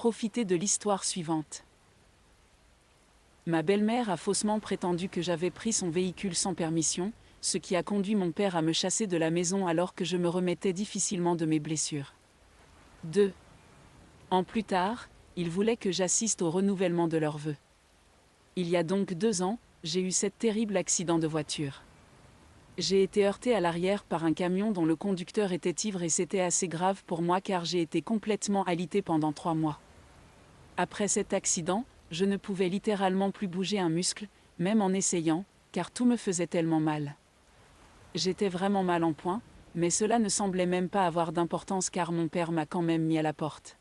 Profitez de l'histoire suivante. Ma belle-mère a faussement prétendu que j'avais pris son véhicule sans permission, ce qui a conduit mon père à me chasser de la maison alors que je me remettais difficilement de mes blessures. 2 ans plus tard, ils voulaient que j'assiste au renouvellement de leurs vœux. Il y a donc 2 ans, j'ai eu cet terrible accident de voiture. J'ai été heurté à l'arrière par un camion dont le conducteur était ivre et c'était assez grave pour moi car j'ai été complètement alité pendant 3 mois. Après cet accident, je ne pouvais littéralement plus bouger un muscle, même en essayant, car tout me faisait tellement mal. J'étais vraiment mal en point, mais cela ne semblait même pas avoir d'importance car mon père m'a quand même mis à la porte.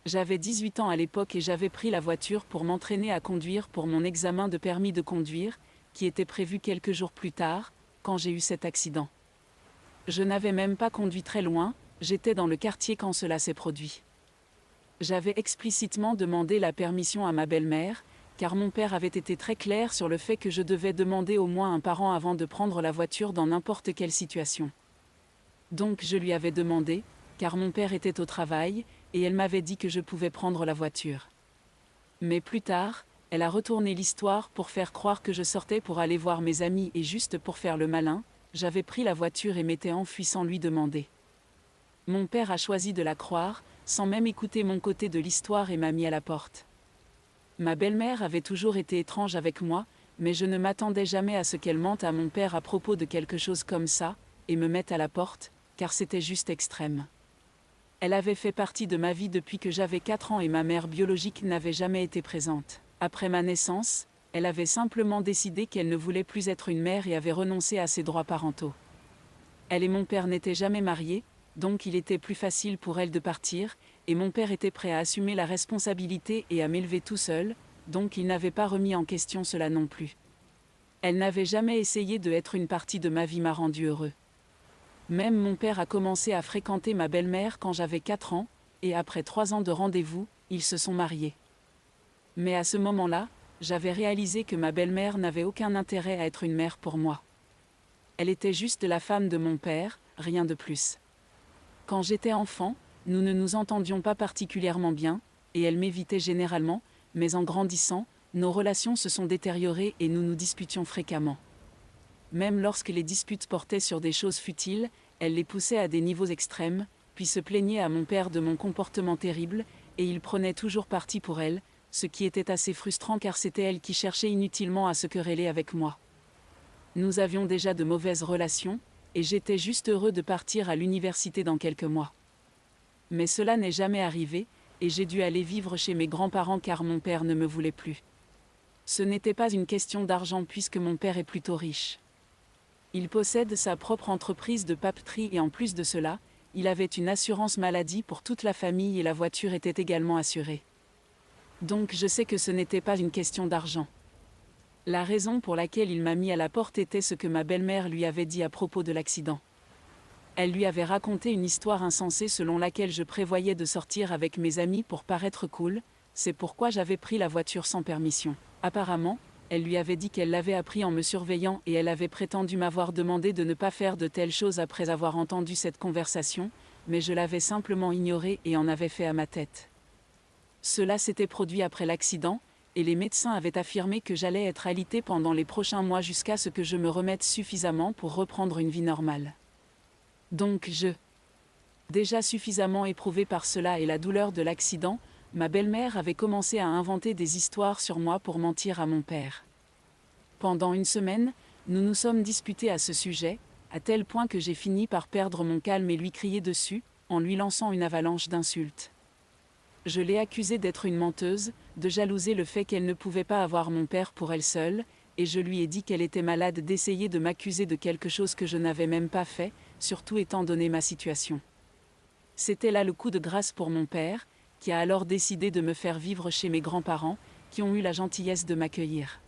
J'avais 18 ans à l'époque et j'avais pris la voiture pour m'entraîner à conduire pour mon examen de permis de conduire, qui était prévu quelques jours plus tard, quand j'ai eu cet accident. Je n'avais même pas conduit très loin, j'étais dans le quartier quand cela s'est produit. J'avais explicitement demandé la permission à ma belle-mère, car mon père avait été très clair sur le fait que je devais demander au moins un parent avant de prendre la voiture dans n'importe quelle situation. Donc je lui avais demandé, car mon père était au travail, et elle m'avait dit que je pouvais prendre la voiture. Mais plus tard, elle a retourné l'histoire pour faire croire que je sortais pour aller voir mes amis et juste pour faire le malin, j'avais pris la voiture et m'étais enfui sans lui demander. Mon père a choisi de la croire, sans même écouter mon côté de l'histoire et m'a mis à la porte. Ma belle-mère avait toujours été étrange avec moi, mais je ne m'attendais jamais à ce qu'elle mente à mon père à propos de quelque chose comme ça, et me mette à la porte, car c'était juste extrême. Elle avait fait partie de ma vie depuis que j'avais 4 ans et ma mère biologique n'avait jamais été présente. Après ma naissance, elle avait simplement décidé qu'elle ne voulait plus être une mère et avait renoncé à ses droits parentaux. Elle et mon père n'étaient jamais mariés, donc il était plus facile pour elle de partir, et mon père était prêt à assumer la responsabilité et à m'élever tout seul, donc il n'avait pas remis en question cela non plus. Elle n'avait jamais essayé de être une partie de ma vie m'a rendu heureux. Même mon père a commencé à fréquenter ma belle-mère quand j'avais 4 ans, et après 3 ans de rendez-vous, ils se sont mariés. Mais à ce moment-là, j'avais réalisé que ma belle-mère n'avait aucun intérêt à être une mère pour moi. Elle était juste la femme de mon père, rien de plus. Quand j'étais enfant, nous ne nous entendions pas particulièrement bien, et elle m'évitait généralement, mais en grandissant, nos relations se sont détériorées et nous nous disputions fréquemment. Même lorsque les disputes portaient sur des choses futiles, elle les poussait à des niveaux extrêmes, puis se plaignait à mon père de mon comportement terrible, et il prenait toujours parti pour elle, ce qui était assez frustrant car c'était elle qui cherchait inutilement à se quereller avec moi. Nous avions déjà de mauvaises relations, et j'étais juste heureux de partir à l'université dans quelques mois. Mais cela n'est jamais arrivé, et j'ai dû aller vivre chez mes grands-parents car mon père ne me voulait plus. Ce n'était pas une question d'argent puisque mon père est plutôt riche. Il possède sa propre entreprise de papeterie et en plus de cela, il avait une assurance maladie pour toute la famille et la voiture était également assurée. Donc je sais que ce n'était pas une question d'argent. La raison pour laquelle il m'a mis à la porte était ce que ma belle-mère lui avait dit à propos de l'accident. Elle lui avait raconté une histoire insensée selon laquelle je prévoyais de sortir avec mes amis pour paraître cool, c'est pourquoi j'avais pris la voiture sans permission. Apparemment, elle lui avait dit qu'elle l'avait appris en me surveillant et elle avait prétendu m'avoir demandé de ne pas faire de telles choses après avoir entendu cette conversation, mais je l'avais simplement ignorée et en avais fait à ma tête. Cela s'était produit après l'accident, et les médecins avaient affirmé que j'allais être alitée pendant les prochains mois jusqu'à ce que je me remette suffisamment pour reprendre une vie normale. Donc déjà suffisamment éprouvée par cela et la douleur de l'accident, ma belle-mère avait commencé à inventer des histoires sur moi pour mentir à mon père. Pendant une semaine, nous nous sommes disputés à ce sujet, à tel point que j'ai fini par perdre mon calme et lui crier dessus, en lui lançant une avalanche d'insultes. Je l'ai accusée d'être une menteuse, de jalouser le fait qu'elle ne pouvait pas avoir mon père pour elle seule, et je lui ai dit qu'elle était malade d'essayer de m'accuser de quelque chose que je n'avais même pas fait, surtout étant donné ma situation. C'était là le coup de grâce pour mon père, qui a alors décidé de me faire vivre chez mes grands-parents, qui ont eu la gentillesse de m'accueillir.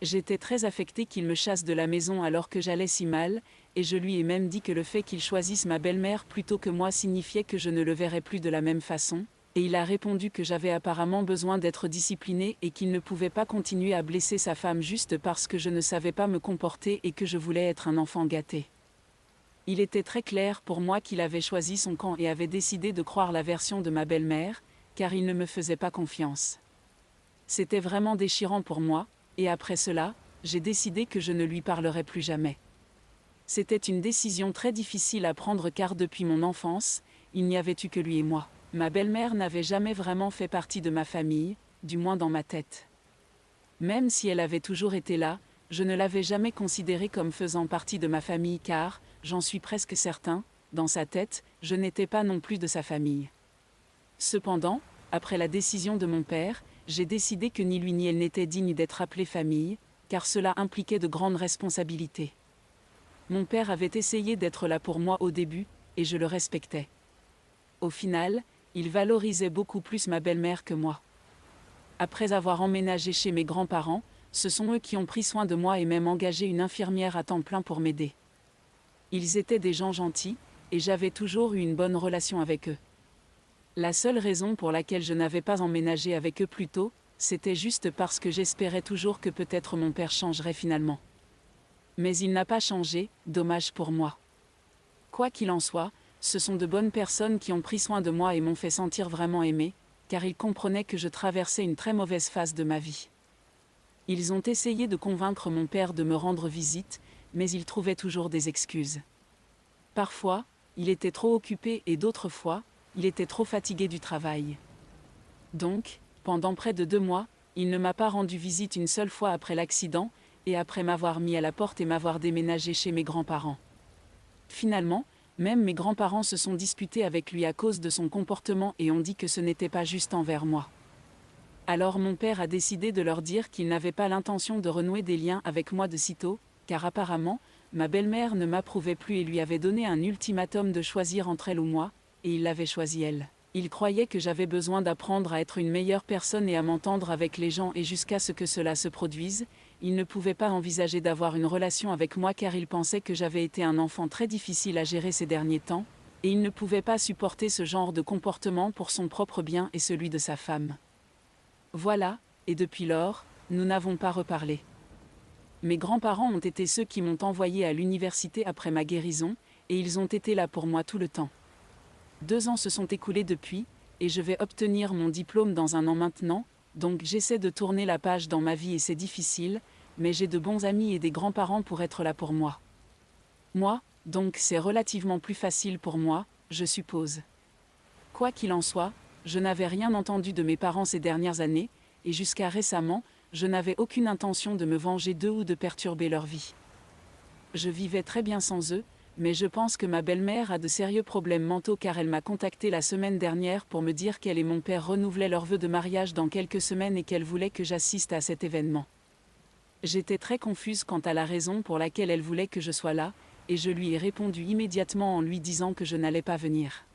J'étais très affectée qu'il me chasse de la maison alors que j'allais si mal, et je lui ai même dit que le fait qu'il choisisse ma belle-mère plutôt que moi signifiait que je ne le verrais plus de la même façon, et il a répondu que j'avais apparemment besoin d'être disciplinée et qu'il ne pouvait pas continuer à blesser sa femme juste parce que je ne savais pas me comporter et que je voulais être un enfant gâté. Il était très clair pour moi qu'il avait choisi son camp et avait décidé de croire la version de ma belle-mère, car il ne me faisait pas confiance. C'était vraiment déchirant pour moi, et après cela, j'ai décidé que je ne lui parlerai plus jamais. C'était une décision très difficile à prendre car depuis mon enfance, il n'y avait eu que lui et moi. Ma belle-mère n'avait jamais vraiment fait partie de ma famille, du moins dans ma tête. Même si elle avait toujours été là, je ne l'avais jamais considérée comme faisant partie de ma famille car, j'en suis presque certain, dans sa tête, je n'étais pas non plus de sa famille. Cependant, après la décision de mon père, j'ai décidé que ni lui ni elle n'étaient dignes d'être appelés famille, car cela impliquait de grandes responsabilités. Mon père avait essayé d'être là pour moi au début, et je le respectais. Au final, il valorisait beaucoup plus ma belle-mère que moi. Après avoir emménagé chez mes grands-parents, ce sont eux qui ont pris soin de moi et même engagé une infirmière à temps plein pour m'aider. Ils étaient des gens gentils, et j'avais toujours eu une bonne relation avec eux. La seule raison pour laquelle je n'avais pas emménagé avec eux plus tôt, c'était juste parce que j'espérais toujours que peut-être mon père changerait finalement. Mais il n'a pas changé, dommage pour moi. Quoi qu'il en soit, ce sont de bonnes personnes qui ont pris soin de moi et m'ont fait sentir vraiment aimé, car ils comprenaient que je traversais une très mauvaise phase de ma vie. Ils ont essayé de convaincre mon père de me rendre visite, mais il trouvait toujours des excuses. Parfois, il était trop occupé et d'autres fois, il était trop fatigué du travail. Donc, pendant près de 2 mois, il ne m'a pas rendu visite une seule fois après l'accident, et après m'avoir mis à la porte et m'avoir déménagé chez mes grands-parents. Finalement, même mes grands-parents se sont disputés avec lui à cause de son comportement et ont dit que ce n'était pas juste envers moi. Alors mon père a décidé de leur dire qu'il n'avait pas l'intention de renouer des liens avec moi de sitôt, car apparemment, ma belle-mère ne m'approuvait plus et lui avait donné un ultimatum de choisir entre elle ou moi, et il l'avait choisi elle. Il croyait que j'avais besoin d'apprendre à être une meilleure personne et à m'entendre avec les gens et jusqu'à ce que cela se produise, il ne pouvait pas envisager d'avoir une relation avec moi car il pensait que j'avais été un enfant très difficile à gérer ces derniers temps, et il ne pouvait pas supporter ce genre de comportement pour son propre bien et celui de sa femme. Voilà, et depuis lors, nous n'avons pas reparlé. Mes grands-parents ont été ceux qui m'ont envoyé à l'université après ma guérison, et ils ont été là pour moi tout le temps. 2 ans se sont écoulés depuis, et je vais obtenir mon diplôme dans 1 an maintenant, donc j'essaie de tourner la page dans ma vie et c'est difficile, mais j'ai de bons amis et des grands-parents pour être là pour moi. Moi, donc c'est relativement plus facile pour moi, je suppose. Quoi qu'il en soit, je n'avais rien entendu de mes parents ces dernières années, et jusqu'à récemment, je n'avais aucune intention de me venger d'eux ou de perturber leur vie. Je vivais très bien sans eux, mais je pense que ma belle-mère a de sérieux problèmes mentaux car elle m'a contacté la semaine dernière pour me dire qu'elle et mon père renouvelaient leur vœu de mariage dans quelques semaines et qu'elle voulait que j'assiste à cet événement. J'étais très confuse quant à la raison pour laquelle elle voulait que je sois là, et je lui ai répondu immédiatement en lui disant que je n'allais pas venir.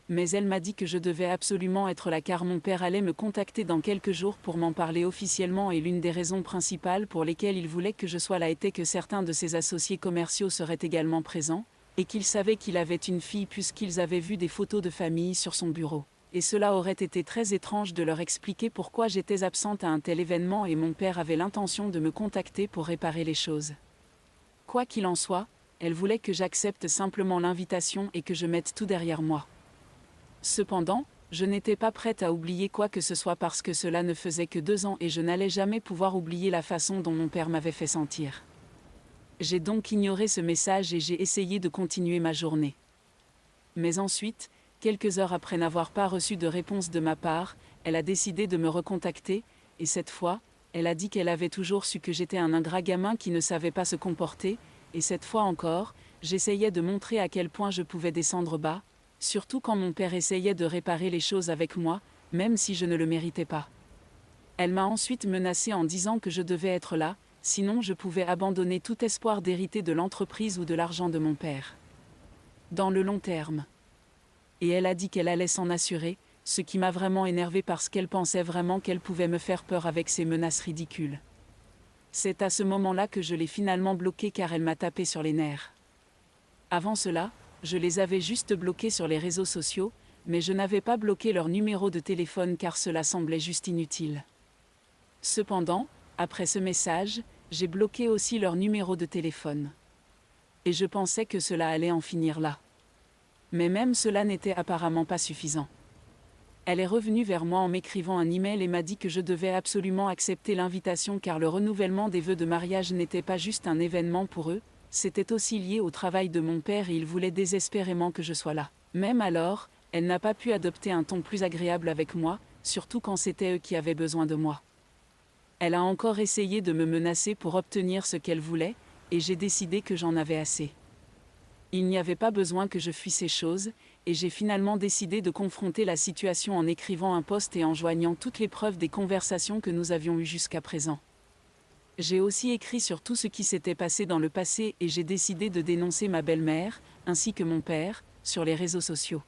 Mais elle m'a dit que je devais absolument être là car mon père allait me contacter dans quelques jours pour m'en parler officiellement et l'une des raisons principales pour lesquelles il voulait que je sois là était que certains de ses associés commerciaux seraient également présents, et qu'il savait qu'il avait une fille puisqu'ils avaient vu des photos de famille sur son bureau. Et cela aurait été très étrange de leur expliquer pourquoi j'étais absente à un tel événement et mon père avait l'intention de me contacter pour réparer les choses. Quoi qu'il en soit, elle voulait que j'accepte simplement l'invitation et que je mette tout derrière moi. Cependant, je n'étais pas prête à oublier quoi que ce soit parce que cela ne faisait que 2 ans et je n'allais jamais pouvoir oublier la façon dont mon père m'avait fait sentir. J'ai donc ignoré ce message et j'ai essayé de continuer ma journée. Mais ensuite, quelques heures après n'avoir pas reçu de réponse de ma part, elle a décidé de me recontacter, et cette fois, elle a dit qu'elle avait toujours su que j'étais un ingrat gamin qui ne savait pas se comporter, et cette fois encore, j'essayais de montrer à quel point je pouvais descendre bas, surtout quand mon père essayait de réparer les choses avec moi, même si je ne le méritais pas. Elle m'a ensuite menacé en disant que je devais être là, sinon je pouvais abandonner tout espoir d'hériter de l'entreprise ou de l'argent de mon père. Dans le long terme. Et elle a dit qu'elle allait s'en assurer, ce qui m'a vraiment énervé parce qu'elle pensait vraiment qu'elle pouvait me faire peur avec ses menaces ridicules. C'est à ce moment-là que je l'ai finalement bloquée car elle m'a tapé sur les nerfs. Avant cela, je les avais juste bloqués sur les réseaux sociaux, mais je n'avais pas bloqué leur numéro de téléphone car cela semblait juste inutile. Cependant, après ce message, j'ai bloqué aussi leur numéro de téléphone. Et je pensais que cela allait en finir là. Mais même cela n'était apparemment pas suffisant. Elle est revenue vers moi en m'écrivant un email et m'a dit que je devais absolument accepter l'invitation car le renouvellement des vœux de mariage n'était pas juste un événement pour eux, c'était aussi lié au travail de mon père et il voulait désespérément que je sois là. Même alors, elle n'a pas pu adopter un ton plus agréable avec moi, surtout quand c'était eux qui avaient besoin de moi. Elle a encore essayé de me menacer pour obtenir ce qu'elle voulait, et j'ai décidé que j'en avais assez. Il n'y avait pas besoin que je fuisse ces choses, et j'ai finalement décidé de confronter la situation en écrivant un post et en joignant toutes les preuves des conversations que nous avions eues jusqu'à présent. J'ai aussi écrit sur tout ce qui s'était passé dans le passé et j'ai décidé de dénoncer ma belle-mère, ainsi que mon père, sur les réseaux sociaux.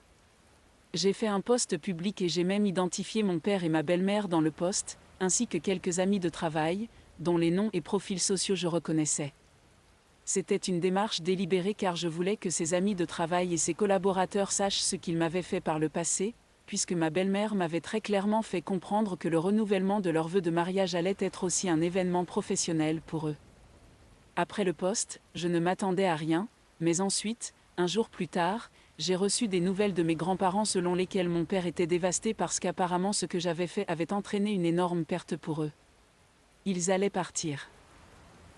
J'ai fait un post public et j'ai même identifié mon père et ma belle-mère dans le post, ainsi que quelques amis de travail, dont les noms et profils sociaux je reconnaissais. C'était une démarche délibérée car je voulais que ses amis de travail et ses collaborateurs sachent ce qu'ils m'avaient fait par le passé, puisque ma belle-mère m'avait très clairement fait comprendre que le renouvellement de leurs vœux de mariage allait être aussi un événement professionnel pour eux. Après le post, je ne m'attendais à rien, mais ensuite, un jour plus tard, j'ai reçu des nouvelles de mes grands-parents selon lesquelles mon père était dévasté parce qu'apparemment ce que j'avais fait avait entraîné une énorme perte pour eux. Ils allaient partir.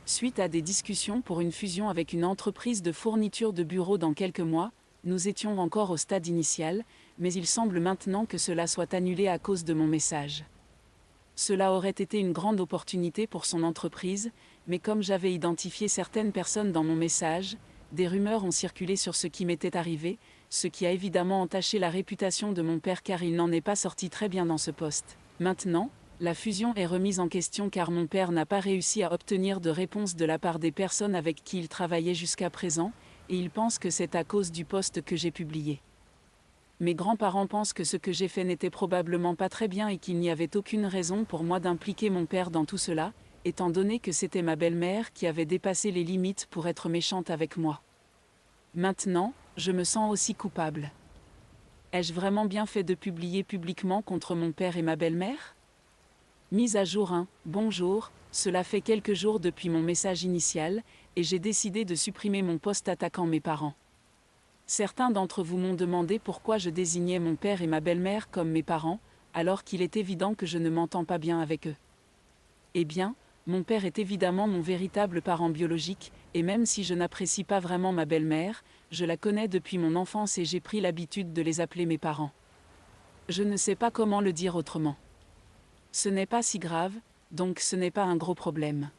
Suite à des discussions pour une fusion avec une entreprise de fourniture de bureaux dans quelques mois, nous étions encore au stade initial, mais il semble maintenant que cela soit annulé à cause de mon message. Cela aurait été une grande opportunité pour son entreprise, mais comme j'avais identifié certaines personnes dans mon message, des rumeurs ont circulé sur ce qui m'était arrivé, ce qui a évidemment entaché la réputation de mon père car il n'en est pas sorti très bien dans ce poste. Maintenant, la fusion est remise en question car mon père n'a pas réussi à obtenir de réponse de la part des personnes avec qui il travaillait jusqu'à présent, et il pense que c'est à cause du post que j'ai publié. Mes grands-parents pensent que ce que j'ai fait n'était probablement pas très bien et qu'il n'y avait aucune raison pour moi d'impliquer mon père dans tout cela, étant donné que c'était ma belle-mère qui avait dépassé les limites pour être méchante avec moi. Maintenant, je me sens aussi coupable. Ai-je vraiment bien fait de publier publiquement contre mon père et ma belle-mère ? Mise à jour 1, bonjour, cela fait quelques jours depuis mon message initial, et j'ai décidé de supprimer mon post attaquant mes parents. Certains d'entre vous m'ont demandé pourquoi je désignais mon père et ma belle-mère comme mes parents, alors qu'il est évident que je ne m'entends pas bien avec eux. Eh bien, mon père est évidemment mon véritable parent biologique, et même si je n'apprécie pas vraiment ma belle-mère, je la connais depuis mon enfance et j'ai pris l'habitude de les appeler mes parents. Je ne sais pas comment le dire autrement. Ce n'est pas si grave, donc ce n'est pas un gros problème.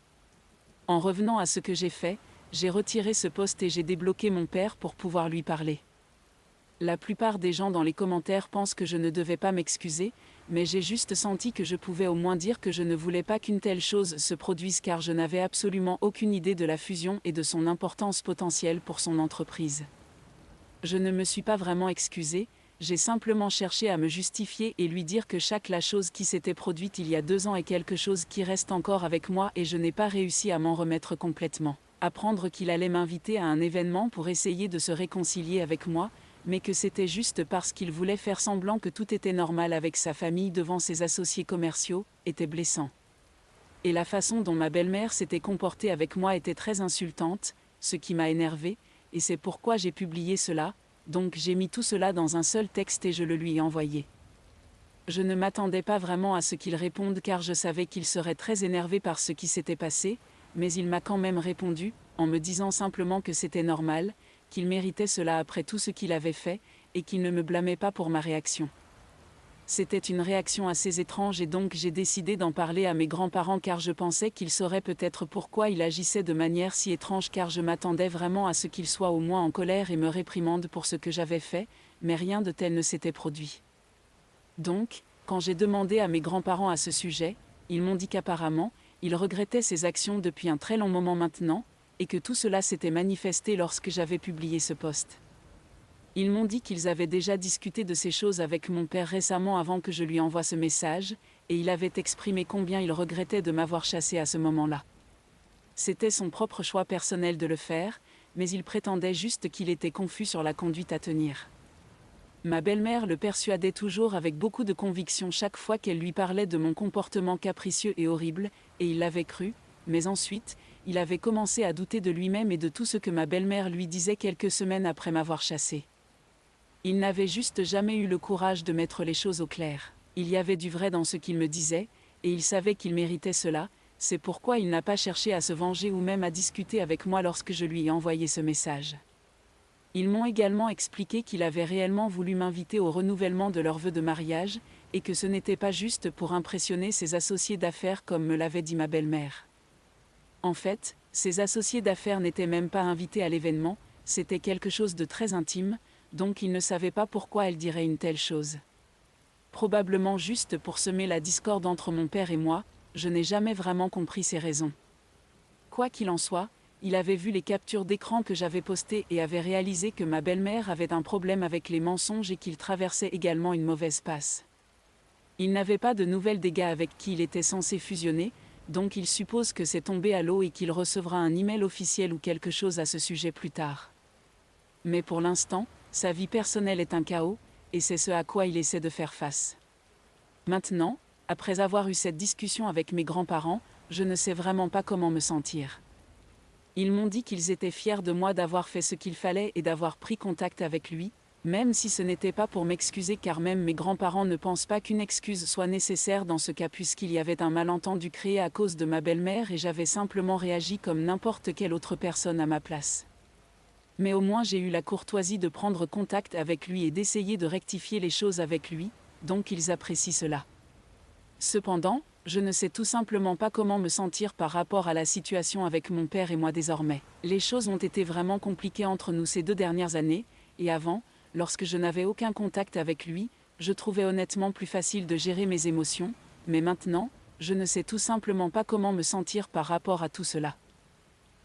En revenant à ce que j'ai fait, j'ai retiré ce post et j'ai débloqué mon père pour pouvoir lui parler. La plupart des gens dans les commentaires pensent que je ne devais pas m'excuser, mais j'ai juste senti que je pouvais au moins dire que je ne voulais pas qu'une telle chose se produise car je n'avais absolument aucune idée de la fusion et de son importance potentielle pour son entreprise. Je ne me suis pas vraiment excusé, j'ai simplement cherché à me justifier et lui dire que la chose qui s'était produite il y a 2 ans est quelque chose qui reste encore avec moi et je n'ai pas réussi à m'en remettre complètement. Apprendre qu'il allait m'inviter à un événement pour essayer de se réconcilier avec moi, mais que c'était juste parce qu'il voulait faire semblant que tout était normal avec sa famille devant ses associés commerciaux, était blessant. Et la façon dont ma belle-mère s'était comportée avec moi était très insultante, ce qui m'a énervé, et c'est pourquoi j'ai publié cela, donc j'ai mis tout cela dans un seul texte et je le lui ai envoyé. Je ne m'attendais pas vraiment à ce qu'il réponde car je savais qu'il serait très énervé par ce qui s'était passé, mais il m'a quand même répondu, en me disant simplement que c'était normal, qu'il méritait cela après tout ce qu'il avait fait, et qu'il ne me blâmait pas pour ma réaction. C'était une réaction assez étrange et donc j'ai décidé d'en parler à mes grands-parents car je pensais qu'ils sauraient peut-être pourquoi il agissait de manière si étrange car je m'attendais vraiment à ce qu'il soit au moins en colère et me réprimande pour ce que j'avais fait, mais rien de tel ne s'était produit. Donc, quand j'ai demandé à mes grands-parents à ce sujet, ils m'ont dit qu'apparemment, ils regrettaient ces actions depuis un très long moment maintenant, et que tout cela s'était manifesté lorsque j'avais publié ce post. Ils m'ont dit qu'ils avaient déjà discuté de ces choses avec mon père récemment avant que je lui envoie ce message, et il avait exprimé combien il regrettait de m'avoir chassé à ce moment-là. C'était son propre choix personnel de le faire, mais il prétendait juste qu'il était confus sur la conduite à tenir. Ma belle-mère le persuadait toujours avec beaucoup de conviction chaque fois qu'elle lui parlait de mon comportement capricieux et horrible, et il l'avait cru, mais ensuite, il avait commencé à douter de lui-même et de tout ce que ma belle-mère lui disait quelques semaines après m'avoir chassé. Il n'avait juste jamais eu le courage de mettre les choses au clair. Il y avait du vrai dans ce qu'il me disait, et il savait qu'il méritait cela, c'est pourquoi il n'a pas cherché à se venger ou même à discuter avec moi lorsque je lui ai envoyé ce message. Ils m'ont également expliqué qu'il avait réellement voulu m'inviter au renouvellement de leur vœu de mariage, et que ce n'était pas juste pour impressionner ses associés d'affaires comme me l'avait dit ma belle-mère. En fait, ses associés d'affaires n'étaient même pas invités à l'événement, c'était quelque chose de très intime, donc ils ne savaient pas pourquoi elle dirait une telle chose. Probablement juste pour semer la discorde entre mon père et moi, je n'ai jamais vraiment compris ses raisons. Quoi qu'il en soit, il avait vu les captures d'écran que j'avais postées et avait réalisé que ma belle-mère avait un problème avec les mensonges et qu'il traversait également une mauvaise passe. Il n'avait pas de nouvelles des gars avec qui il était censé fusionner, donc il suppose que c'est tombé à l'eau et qu'il recevra un email officiel ou quelque chose à ce sujet plus tard. Mais pour l'instant, sa vie personnelle est un chaos, et c'est ce à quoi il essaie de faire face. Maintenant, après avoir eu cette discussion avec mes grands-parents, je ne sais vraiment pas comment me sentir. Ils m'ont dit qu'ils étaient fiers de moi d'avoir fait ce qu'il fallait et d'avoir pris contact avec lui, même si ce n'était pas pour m'excuser car même mes grands-parents ne pensent pas qu'une excuse soit nécessaire dans ce cas puisqu'il y avait un malentendu créé à cause de ma belle-mère et j'avais simplement réagi comme n'importe quelle autre personne à ma place. Mais au moins j'ai eu la courtoisie de prendre contact avec lui et d'essayer de rectifier les choses avec lui, donc ils apprécient cela. Cependant, je ne sais tout simplement pas comment me sentir par rapport à la situation avec mon père et moi désormais. Les choses ont été vraiment compliquées entre nous ces 2 dernières années, et avant, lorsque je n'avais aucun contact avec lui, je trouvais honnêtement plus facile de gérer mes émotions, mais maintenant, je ne sais tout simplement pas comment me sentir par rapport à tout cela.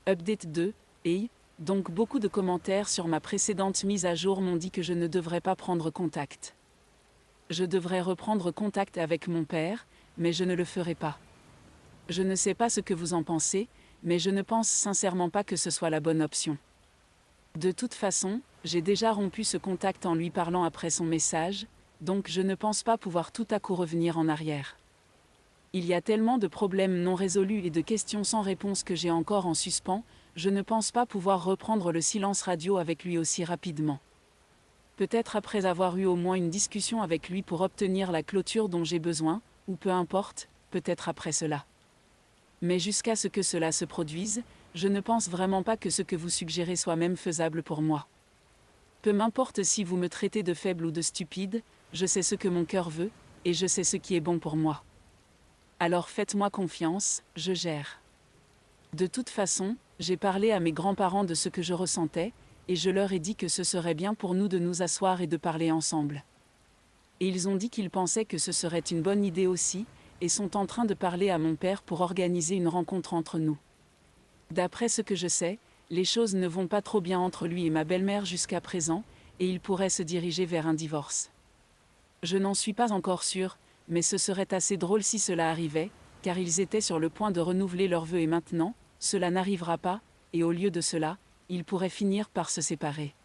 Update 2, et donc beaucoup de commentaires sur ma précédente mise à jour m'ont dit que je ne devrais pas prendre contact. Je devrais reprendre contact avec mon père, mais je ne le ferai pas. Je ne sais pas ce que vous en pensez, mais je ne pense sincèrement pas que ce soit la bonne option. De toute façon, j'ai déjà rompu ce contact en lui parlant après son message, donc je ne pense pas pouvoir tout à coup revenir en arrière. Il y a tellement de problèmes non résolus et de questions sans réponse que j'ai encore en suspens, je ne pense pas pouvoir reprendre le silence radio avec lui aussi rapidement. Peut-être après avoir eu au moins une discussion avec lui pour obtenir la clôture dont j'ai besoin, ou peu importe, peut-être après cela. Mais jusqu'à ce que cela se produise, je ne pense vraiment pas que ce que vous suggérez soit même faisable pour moi. Peu m'importe si vous me traitez de faible ou de stupide, je sais ce que mon cœur veut, et je sais ce qui est bon pour moi. Alors faites-moi confiance, je gère. De toute façon, j'ai parlé à mes grands-parents de ce que je ressentais, et je leur ai dit que ce serait bien pour nous de nous asseoir et de parler ensemble. Et ils ont dit qu'ils pensaient que ce serait une bonne idée aussi, et sont en train de parler à mon père pour organiser une rencontre entre nous. D'après ce que je sais, les choses ne vont pas trop bien entre lui et ma belle-mère jusqu'à présent, et il pourrait se diriger vers un divorce. Je n'en suis pas encore sûre, mais ce serait assez drôle si cela arrivait, car ils étaient sur le point de renouveler leurs vœux et maintenant, cela n'arrivera pas, et au lieu de cela, ils pourraient finir par se séparer.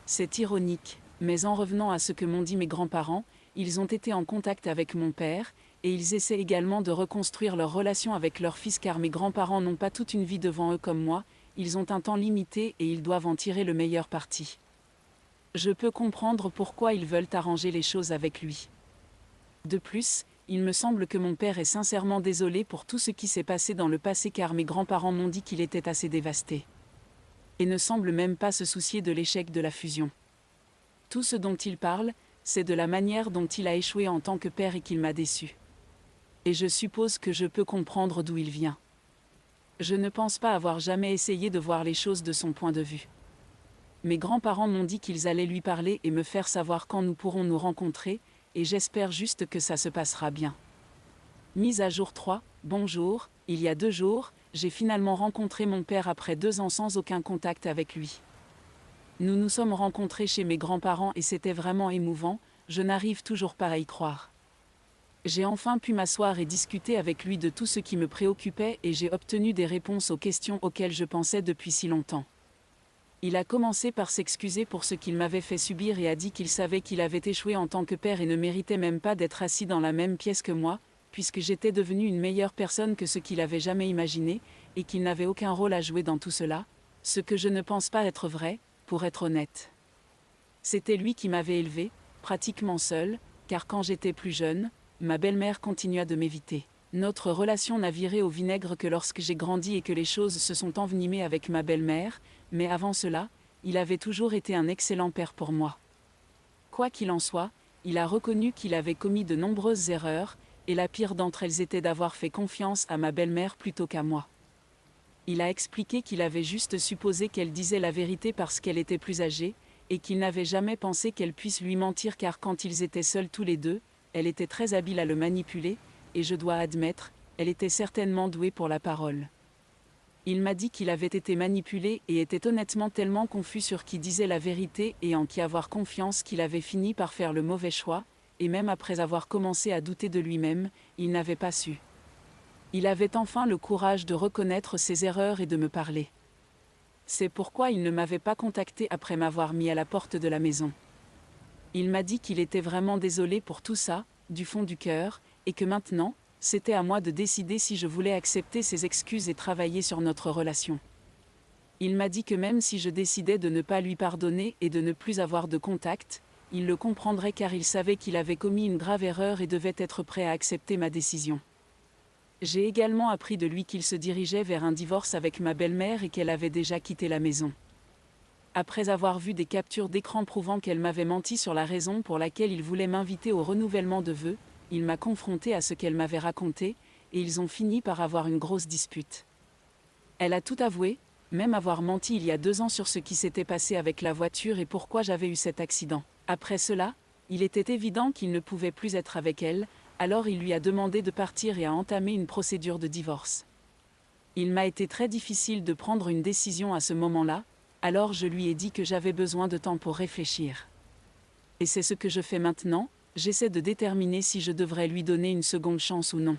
C'est ironique, mais en revenant à ce que m'ont dit mes grands-parents, ils ont été en contact avec mon père, et ils essaient également de reconstruire leur relation avec leur fils car mes grands-parents n'ont pas toute une vie devant eux comme moi, ils ont un temps limité et ils doivent en tirer le meilleur parti. Je peux comprendre pourquoi ils veulent arranger les choses avec lui. De plus, il me semble que mon père est sincèrement désolé pour tout ce qui s'est passé dans le passé car mes grands-parents m'ont dit qu'il était assez dévasté. Et ne semble même pas se soucier de l'échec de la fusion. Tout ce dont il parle, c'est de la manière dont il a échoué en tant que père et qu'il m'a déçu. Et je suppose que je peux comprendre d'où il vient. Je ne pense pas avoir jamais essayé de voir les choses de son point de vue. Mes grands-parents m'ont dit qu'ils allaient lui parler et me faire savoir quand nous pourrons nous rencontrer, et j'espère juste que ça se passera bien. Mise à jour 3, bonjour, il y a 2 jours, j'ai finalement rencontré mon père après 2 ans sans aucun contact avec lui. Nous nous sommes rencontrés chez mes grands-parents et c'était vraiment émouvant, je n'arrive toujours pas à y croire. J'ai enfin pu m'asseoir et discuter avec lui de tout ce qui me préoccupait et j'ai obtenu des réponses aux questions auxquelles je pensais depuis si longtemps. Il a commencé par s'excuser pour ce qu'il m'avait fait subir et a dit qu'il savait qu'il avait échoué en tant que père et ne méritait même pas d'être assis dans la même pièce que moi, puisque j'étais devenue une meilleure personne que ce qu'il avait jamais imaginé, et qu'il n'avait aucun rôle à jouer dans tout cela, ce que je ne pense pas être vrai, pour être honnête. C'était lui qui m'avait élevé, pratiquement seul, car quand j'étais plus jeune, ma belle-mère continua de m'éviter. Notre relation n'a viré au vinaigre que lorsque j'ai grandi et que les choses se sont envenimées avec ma belle-mère, mais avant cela, il avait toujours été un excellent père pour moi. Quoi qu'il en soit, il a reconnu qu'il avait commis de nombreuses erreurs, et la pire d'entre elles était d'avoir fait confiance à ma belle-mère plutôt qu'à moi. Il a expliqué qu'il avait juste supposé qu'elle disait la vérité parce qu'elle était plus âgée, et qu'il n'avait jamais pensé qu'elle puisse lui mentir car quand ils étaient seuls tous les deux, elle était très habile à le manipuler, et je dois admettre, elle était certainement douée pour la parole. Il m'a dit qu'il avait été manipulé et était honnêtement tellement confus sur qui disait la vérité et en qui avoir confiance qu'il avait fini par faire le mauvais choix, et même après avoir commencé à douter de lui-même, il n'avait pas su. Il avait enfin le courage de reconnaître ses erreurs et de me parler. C'est pourquoi il ne m'avait pas contacté après m'avoir mis à la porte de la maison. Il m'a dit qu'il était vraiment désolé pour tout ça, du fond du cœur, et que maintenant, c'était à moi de décider si je voulais accepter ses excuses et travailler sur notre relation. Il m'a dit que même si je décidais de ne pas lui pardonner et de ne plus avoir de contact, il le comprendrait car il savait qu'il avait commis une grave erreur et devait être prêt à accepter ma décision. J'ai également appris de lui qu'il se dirigeait vers un divorce avec ma belle-mère et qu'elle avait déjà quitté la maison. Après avoir vu des captures d'écran prouvant qu'elle m'avait menti sur la raison pour laquelle il voulait m'inviter au renouvellement de vœux, il m'a confronté à ce qu'elle m'avait raconté, et ils ont fini par avoir une grosse dispute. Elle a tout avoué, même avoir menti il y a 2 ans sur ce qui s'était passé avec la voiture et pourquoi j'avais eu cet accident. Après cela, il était évident qu'il ne pouvait plus être avec elle, alors il lui a demandé de partir et a entamé une procédure de divorce. Il m'a été très difficile de prendre une décision à ce moment-là, alors je lui ai dit que j'avais besoin de temps pour réfléchir. Et c'est ce que je fais maintenant, j'essaie de déterminer si je devrais lui donner une seconde chance ou non.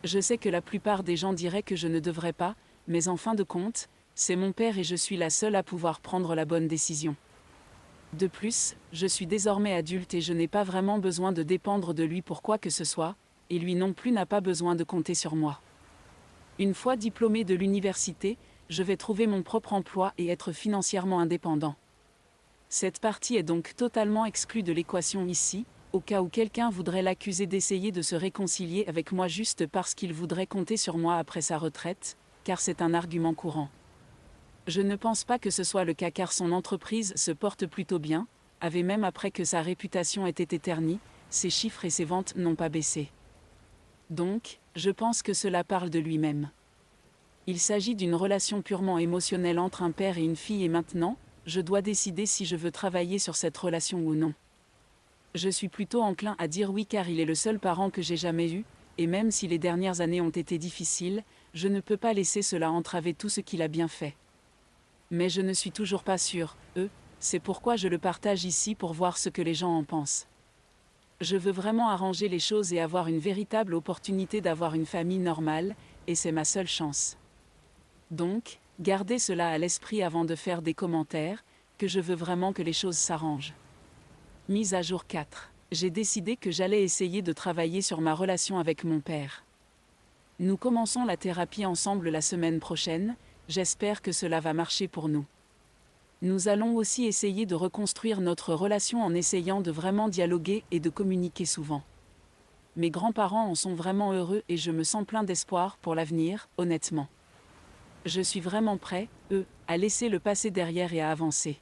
Je sais que la plupart des gens diraient que je ne devrais pas, mais en fin de compte, c'est mon père et je suis la seule à pouvoir prendre la bonne décision. De plus, je suis désormais adulte et je n'ai pas vraiment besoin de dépendre de lui pour quoi que ce soit, et lui non plus n'a pas besoin de compter sur moi. Une fois diplômé de l'université, je vais trouver mon propre emploi et être financièrement indépendant. Cette partie est donc totalement exclue de l'équation ici, au cas où quelqu'un voudrait l'accuser d'essayer de se réconcilier avec moi juste parce qu'il voudrait compter sur moi après sa retraite, car c'est un argument courant. Je ne pense pas que ce soit le cas car son entreprise se porte plutôt bien, avait même après que sa réputation ait été ternie, ses chiffres et ses ventes n'ont pas baissé. Donc, je pense que cela parle de lui-même. Il s'agit d'une relation purement émotionnelle entre un père et une fille et maintenant, je dois décider si je veux travailler sur cette relation ou non. Je suis plutôt enclin à dire oui car il est le seul parent que j'ai jamais eu, et même si les dernières années ont été difficiles, je ne peux pas laisser cela entraver tout ce qu'il a bien fait. Mais je ne suis toujours pas sûre, c'est pourquoi je le partage ici pour voir ce que les gens en pensent. Je veux vraiment arranger les choses et avoir une véritable opportunité d'avoir une famille normale, et c'est ma seule chance. Donc, gardez cela à l'esprit avant de faire des commentaires, que je veux vraiment que les choses s'arrangent. Mise à jour 4. J'ai décidé que j'allais essayer de travailler sur ma relation avec mon père. Nous commençons la thérapie ensemble la semaine prochaine, j'espère que cela va marcher pour nous. Nous allons aussi essayer de reconstruire notre relation en essayant de vraiment dialoguer et de communiquer souvent. Mes grands-parents en sont vraiment heureux et je me sens plein d'espoir pour l'avenir, honnêtement. Je suis vraiment prêt, à laisser le passé derrière et à avancer.